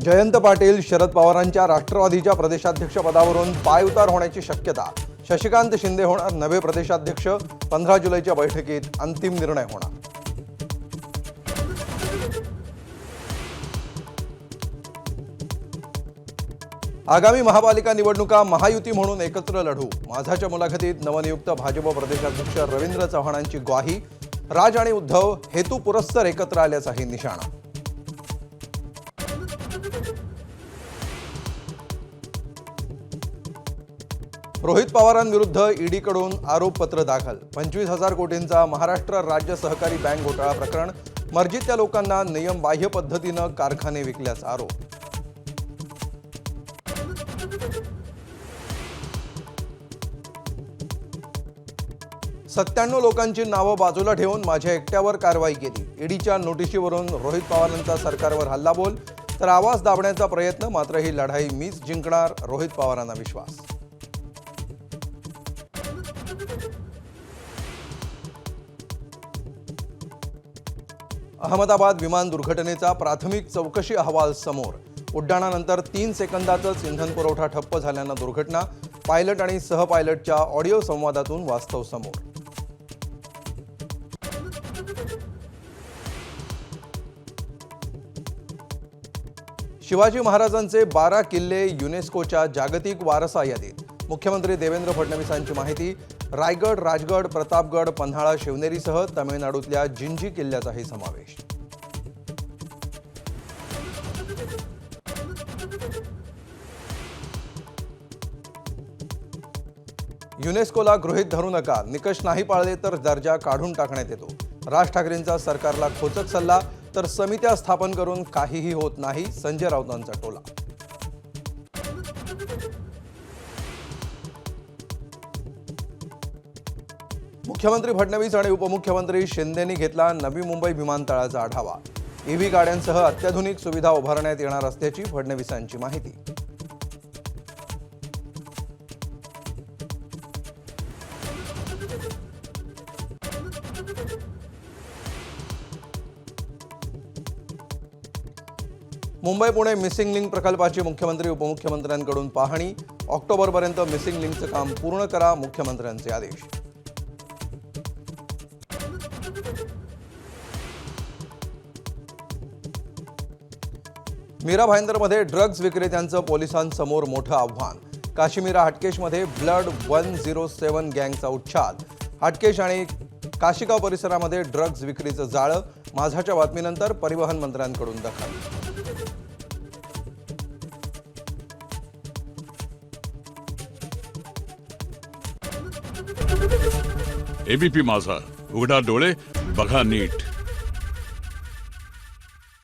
जयंत पाटील शरद पवारांच्या राष्ट्रवादीच्या प्रदेशाध्यक्षपदावरून पायउतार होण्याची शक्यता. शशिकांत शिंदे होणार नवे प्रदेशाध्यक्ष. 15 जुलैच्या बैठकीत अंतिम निर्णय होणार. आगामी महापालिका निवडणुका महायुती म्हणून एकत्र लढू. माझाच्या मुलाखतीत नवनियुक्त भाजप प्रदेशाध्यक्ष रवींद्र चव्हाणांची ग्वाही. राज आणि उद्धव हेतू पुरस्सर एकत्र आल्याचाही निशाणा. रोहित पवारांविरुद्ध ईडीकडून आरोपपत्र दाखल. 25,000 कोटींचा महाराष्ट्र राज्य सहकारी बँक घोटाळा प्रकरण. मर्जीतल्या लोकांना नियमबाह्य पद्धतीनं कारखाने विकल्याचा आरोप. सत्त्याण्णव लोकांची नावं बाजूला ठेवून माझ्या एकट्यावर कारवाई केली. ईडीच्या नोटिशीवरून रोहित पवारांचा सरकारवर हल्लाबोल. तर आवाज दाबण्याचा प्रयत्न. मात्र ही लढाई मीच जिंकणार, रोहित पवारांना विश्वास. अहमदाबाद विमान दुर्घटनेचा प्राथमिक चौकशी अहवाल समोर. उड्डाणानंतर 3 सेकंदातच इंधन पुरवठा ठप्प झाल्यानं दुर्घटना. पायलट आणि सहपायलटच्या ऑडिओ संवादातून वास्तव समोर. शिवाजी महाराजांचे 12 किल्ले युनेस्कोच्या जागतिक वारसा यादीत. मुख्यमंत्री देवेंद्र फडणवीसांची माहिती. रायगड, राजगड, प्रतापगड, पन्हाळा, शिवनेरीसह तमिळनाडूतल्या जिंजी किल्ल्याचाही समावेश. युनेस्कोला गृहीत धरू नका. निकष नाही पाळले तर दर्जा काढून टाकण्यात येतो. राज ठाकरेंचा सरकारला खोचक सल्ला. तर समित्या स्थापन करून काहीही होत नाही, संजय राऊतांचा टोला. मुख्यमंत्री फडणवीस आणि उपमुख्यमंत्री शिंदेंनी घेतला नवी मुंबई विमानतळाचा आढावा. ईव्ही गाड्यांसह अत्याधुनिक सुविधा उभारण्यात येणार असल्याची फडणवीसांची माहिती. मुंबई पुणे मिसिंग लिंक प्रकल्पाची मुख्यमंत्री उपमुख्यमंत्र्यांकडून पाहणी. ऑक्टोबरपर्यंत मिसिंग लिंकचं काम पूर्ण करा, मुख्यमंत्र्यांचे आदेश. मीरा भाईंदरमध्ये ड्रग्ज विक्रेत्यांचं पोलिसांसमोर मोठं आव्हान. काश्मीरा हाटकेशमध्ये ब्लड 107 गँगचा उच्छाद. हाटकेश आणि काशिगाव परिसरामध्ये ड्रग्ज विक्रीचं जाळं. माझाच्या बातमीनंतर परिवहन मंत्र्यांकडून दखल. एबीपी माझा, उघडा डोळे बघा नीट.